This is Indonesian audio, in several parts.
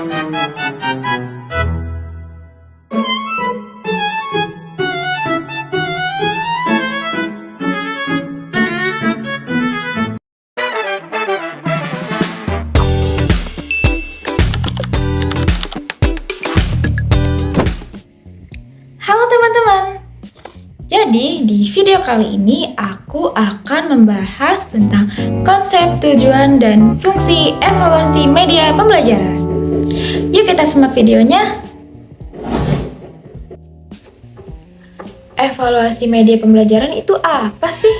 Halo teman-teman, jadi di video kali ini aku akan membahas tentang konsep, tujuan, dan fungsi evaluasi media pembelajaran. Yuk kita simak videonya. Evaluasi media pembelajaran itu apa sih?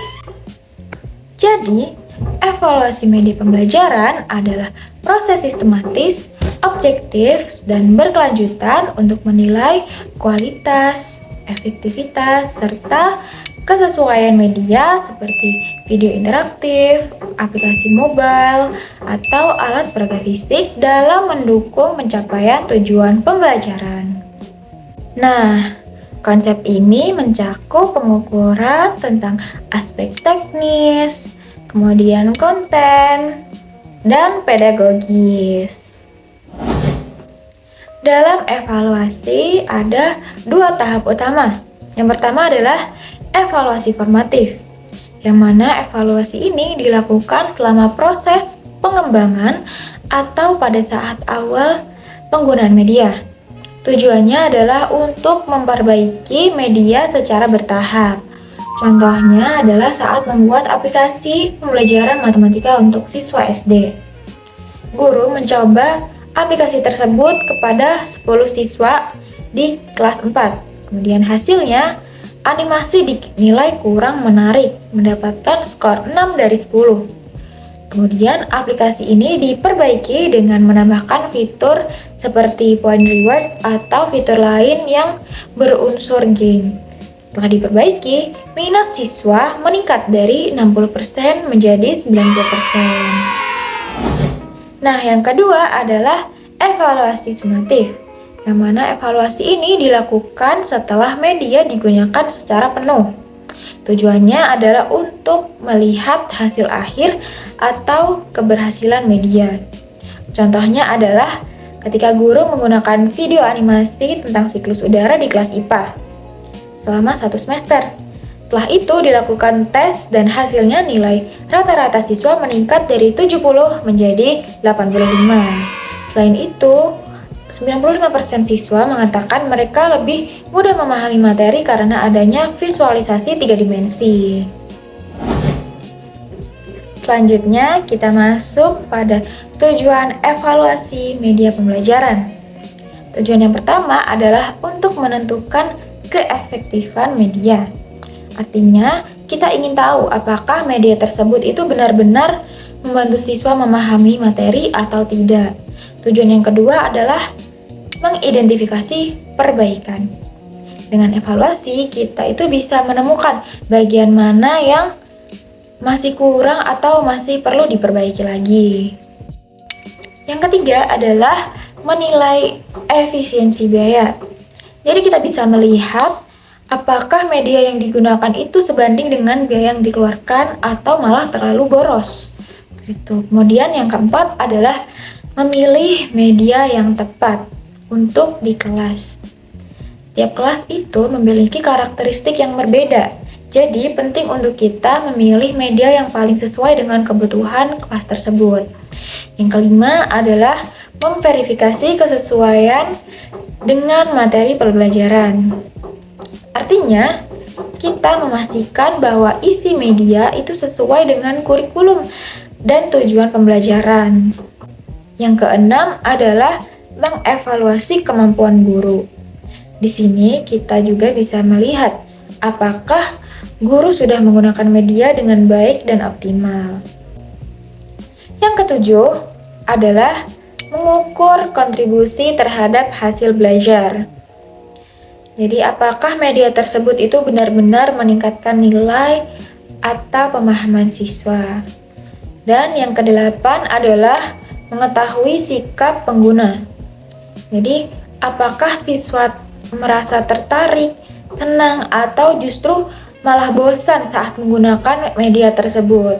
Jadi, evaluasi media pembelajaran adalah proses sistematis, objektif, dan berkelanjutan untuk menilai kualitas, efektivitas, serta kesesuaian media seperti video interaktif, aplikasi mobile, atau alat peraga fisik dalam mendukung pencapaian tujuan pembelajaran. Nah, konsep ini mencakup pengukuran tentang aspek teknis, kemudian konten, dan pedagogis. Dalam evaluasi ada dua tahap utama. Yang pertama adalah evaluasi formatif, yang mana evaluasi ini dilakukan selama proses pengembangan atau pada saat awal penggunaan media. Tujuannya adalah untuk memperbaiki media secara bertahap. Contohnya adalah saat membuat aplikasi pembelajaran matematika untuk siswa SD. Guru mencoba aplikasi tersebut kepada 10 siswa di kelas 4. Kemudian hasilnya, animasi dinilai kurang menarik, mendapatkan skor 6 dari 10. Kemudian aplikasi ini diperbaiki dengan menambahkan fitur seperti point reward atau fitur lain yang berunsur game. Setelah diperbaiki, minat siswa meningkat dari 60% menjadi 90%. Nah, yang kedua adalah evaluasi sumatif, yang mana evaluasi ini dilakukan setelah media digunakan secara penuh. Tujuannya adalah untuk melihat hasil akhir atau keberhasilan media. Contohnya adalah ketika guru menggunakan video animasi tentang siklus udara di kelas IPA selama 1 semester. Setelah itu dilakukan tes dan hasilnya nilai rata-rata siswa meningkat dari 70 menjadi 85. Selain itu, 95% siswa mengatakan mereka lebih mudah memahami materi karena adanya visualisasi 3 dimensi. Selanjutnya, kita masuk pada tujuan evaluasi media pembelajaran. Tujuan yang pertama adalah untuk menentukan keefektifan media. Artinya, kita ingin tahu apakah media tersebut itu benar-benar membantu siswa memahami materi atau tidak. Tujuan yang kedua adalah mengidentifikasi perbaikan. Dengan evaluasi, kita itu bisa menemukan bagian mana yang masih kurang atau masih perlu diperbaiki lagi. Yang ketiga adalah menilai efisiensi biaya. Jadi kita bisa melihat apakah media yang digunakan itu sebanding dengan biaya yang dikeluarkan atau malah terlalu boros. Gitu. Kemudian yang keempat adalah memilih media yang tepat untuk di kelas. Setiap kelas itu memiliki karakteristik yang berbeda. Jadi penting untuk kita memilih media yang paling sesuai dengan kebutuhan kelas tersebut. Yang kelima adalah memverifikasi kesesuaian dengan materi pembelajaran. Artinya, kita memastikan bahwa isi media itu sesuai dengan kurikulum dan tujuan pembelajaran. Yang keenam adalah mengevaluasi kemampuan guru. Di sini kita juga bisa melihat apakah guru sudah menggunakan media dengan baik dan optimal. Yang ketujuh adalah mengukur kontribusi terhadap hasil belajar. Jadi apakah media tersebut itu benar-benar meningkatkan nilai atau pemahaman siswa. Dan yang kedelapan adalah mengetahui sikap pengguna. Jadi apakah siswa merasa tertarik, senang, atau justru malah bosan saat menggunakan media tersebut.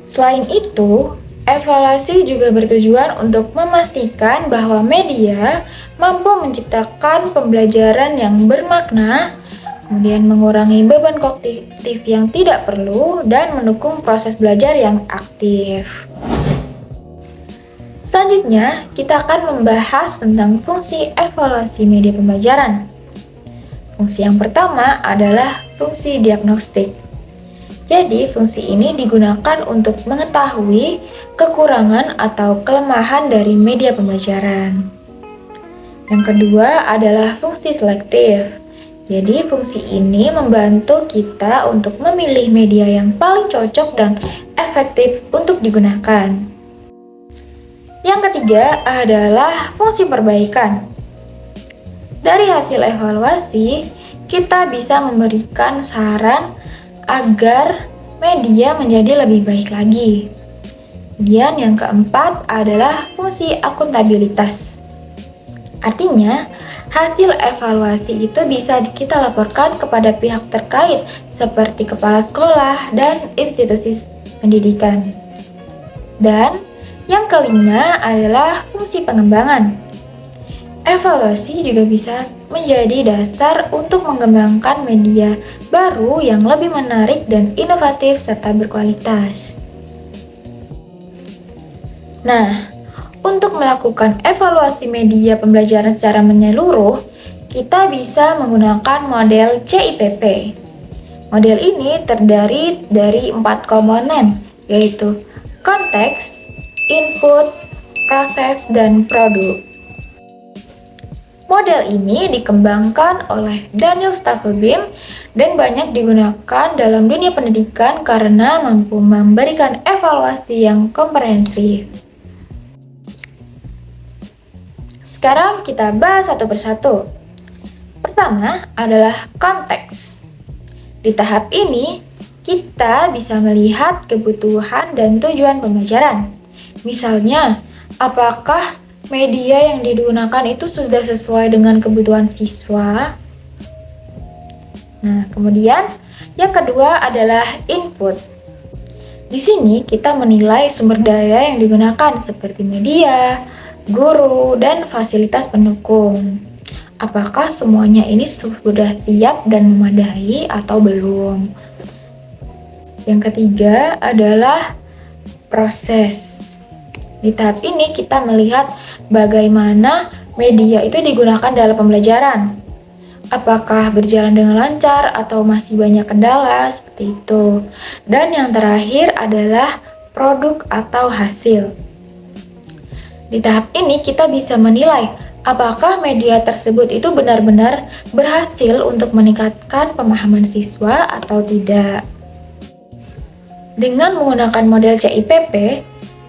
Selain itu, Evaluasi juga bertujuan untuk memastikan bahwa media mampu menciptakan pembelajaran yang bermakna, kemudian mengurangi beban kognitif yang tidak perlu, dan mendukung proses belajar yang aktif. Selanjutnya, kita akan membahas tentang fungsi evaluasi media pembelajaran. Fungsi yang pertama adalah fungsi diagnostik. Jadi, fungsi ini digunakan untuk mengetahui kekurangan atau kelemahan dari media pembelajaran. Yang kedua adalah fungsi selektif. Jadi, fungsi ini membantu kita untuk memilih media yang paling cocok dan efektif untuk digunakan. Yang ketiga adalah fungsi perbaikan. Dari hasil evaluasi, kita bisa memberikan saran agar media menjadi lebih baik lagi. Kemudian yang keempat adalah fungsi akuntabilitas. Artinya, hasil evaluasi itu bisa kita laporkan kepada pihak terkait seperti kepala sekolah dan institusi pendidikan. Dan yang kelima adalah fungsi pengembangan. Evaluasi juga bisa menjadi dasar untuk mengembangkan media baru yang lebih menarik dan inovatif serta berkualitas. Nah, untuk melakukan evaluasi media pembelajaran secara menyeluruh, kita bisa menggunakan model CIPP. Model ini terdiri dari 4 komponen, yaitu konteks, input, proses, dan produk. Model ini dikembangkan oleh Daniel Staffelbeam dan banyak digunakan dalam dunia pendidikan karena mampu memberikan evaluasi yang komprehensif. Sekarang kita bahas satu persatu. Pertama adalah konteks. Di tahap ini, kita bisa melihat kebutuhan dan tujuan pembelajaran. Misalnya, apakah media yang digunakan itu sudah sesuai dengan kebutuhan siswa? Nah, kemudian yang kedua adalah input. Di sini kita menilai sumber daya yang digunakan seperti media, guru, dan fasilitas pendukung. Apakah semuanya ini sudah siap dan memadai atau belum? Yang ketiga adalah proses. Di tahap ini kita melihat bagaimana media itu digunakan dalam pembelajaran. Apakah berjalan dengan lancar atau masih banyak kendala seperti itu. Dan yang terakhir adalah produk atau hasil. Di tahap ini kita bisa menilai apakah media tersebut itu benar-benar berhasil untuk meningkatkan pemahaman siswa atau tidak. Dengan menggunakan model CIPP,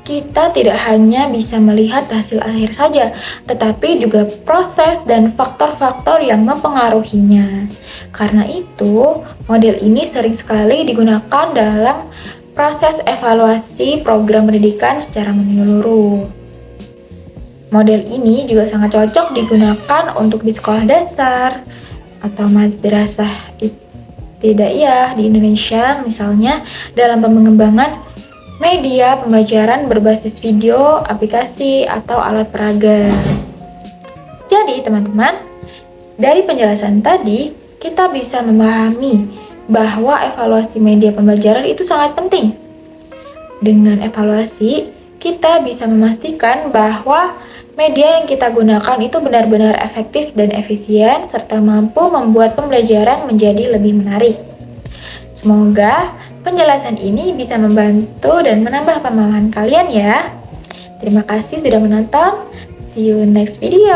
kita tidak hanya bisa melihat hasil akhir saja, tetapi juga proses dan faktor-faktor yang mempengaruhinya. Karena itu, model ini sering sekali digunakan dalam proses evaluasi program pendidikan secara menyeluruh. Model ini juga sangat cocok digunakan untuk di sekolah dasar atau madrasah ibtidaiyah di Indonesia, misalnya dalam pengembangan media pembelajaran berbasis video, aplikasi, atau alat peraga. Jadi teman-teman, dari penjelasan tadi, kita bisa memahami bahwa evaluasi media pembelajaran itu sangat penting. Dengan evaluasi, kita bisa memastikan bahwa media yang kita gunakan itu benar-benar efektif dan efisien, serta mampu membuat pembelajaran menjadi lebih menarik. Semoga penjelasan ini bisa membantu dan menambah pemahaman kalian ya. Terima kasih sudah menonton. See you next video.